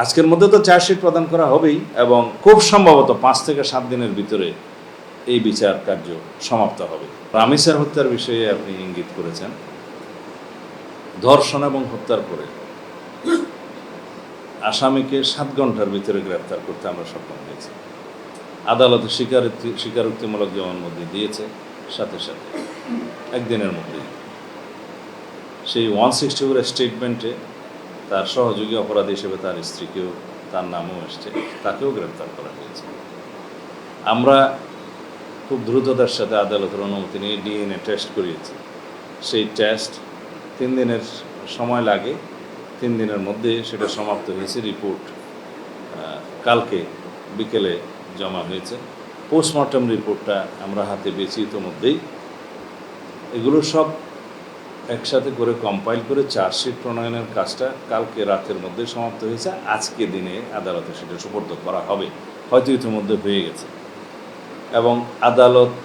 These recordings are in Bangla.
আজকের মধ্যে তো চার্জশিট প্রদান করা হবেই এবং খুব সম্ভবত 5 থেকে 7 দিনের ভিতরে এই বিচার কার্য সমাপ্ত হবে। রামিসার হত্যার বিষয়ে আপনি ইঙ্গিত করেছেন। ধর্ষণ এবং হত্যার পরে আসামিকে 7 ঘন্টার ভিতরে গ্রেফতার করতে আমরা সক্ষম হয়েছি। আদালতে স্বীকারোক্তিমূলক জবানবন্দি দিয়েছে, সাথে সাথে একদিনের মধ্যেই সেই 164 স্টেটমেন্টে তার সহযোগী অপরাধী হিসেবে তার স্ত্রীকেও, তার নামও এসছে, তাকেও গ্রেফতার করা হয়েছে। আমরা খুব দ্রুততার সাথে আদালতের অনুমতি নিয়ে ডিএনএ টেস্ট করিয়েছি। সেই টেস্ট 3 দিনের সময় লাগে, 3 দিনের মধ্যে সেটা সমাপ্ত হয়েছে। রিপোর্ট কালকে বিকেলে জমা হয়েছে। পোস্টমর্টম রিপোর্টটা আমরা হাতে পেয়েছি ইতোমধ্যেই। এগুলো সব একসাথে করে কম্পাইল করে চার্জশিট প্রণয়নের কাজটা কালকে রাতের মধ্যে সমাপ্ত হয়েছে। আজকে দিনে আদালতে সেটা সুপর্দ করা হবে, হয়তো ইতিমধ্যে হয়ে গেছে। এবং আদালত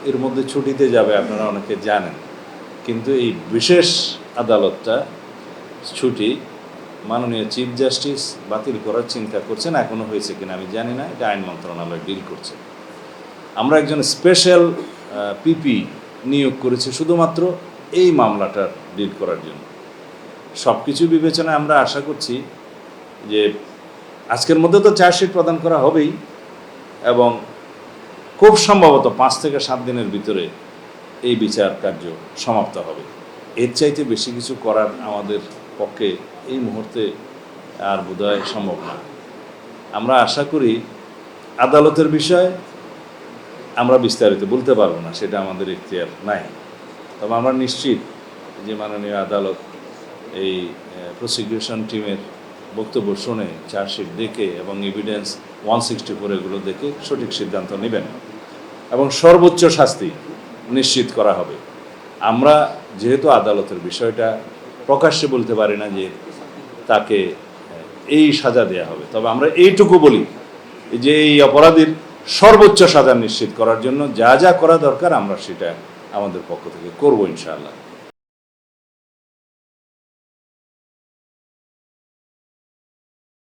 এর মধ্যে ছুটিতে যাবে, আপনারা অনেকে জানেন। কিন্তু এই বিশেষ আদালতটা ছুটি মাননীয় চিফ জাস্টিস বাতিল করার চিন্তা করছেন। এখনও হয়েছে কিনা আমি জানি না, এটা আইন মন্ত্রণালয় ডিল করছে। আমরা একজন স্পেশাল পিপি নিয়োগ করেছি শুধুমাত্র এই মামলাটার ডিল করার জন্য। সব কিছু বিবেচনায় আমরা আশা করছি যে আজকের মধ্যে তো চার্জশিট প্রদান করা হবেই এবং খুব সম্ভবত 5 থেকে 7 দিনের ভিতরে এই বিচার কার্য সমাপ্ত হবে। এর চাইতে বেশি কিছু করার আমাদের পক্ষে এই মুহূর্তে আর বোধহয় সম্ভব না। আমরা আশা করি আদালতের বিষয় আমরা বিস্তারিত বলতে পারবো না, সেটা আমাদের এখতিয়ার নাই। তবে আমরা নিশ্চিত যে মাননীয় আদালত এই প্রসিকিউশন টিমের বক্তব্য শুনে, চার্জশিট দেখে এবং এভিডেন্স 164 এগুলো দেখে সঠিক সিদ্ধান্ত নেবেন এবং সর্বোচ্চ শাস্তি নিশ্চিত করা হবে। আমরা যেহেতু আদালতের বিষয়টা প্রকাশ্যে বলতে পারি না যে তাকে এই সাজা দেয়া হবে, তবে আমরা এইটুকু বলি যে এই অপরাধীর সর্বোচ্চ সাজা নিশ্চিত করার জন্য যা যা করা দরকার আমরা সেটা আমাদের পক্ষ থেকে করবো ইনশাআল্লাহ।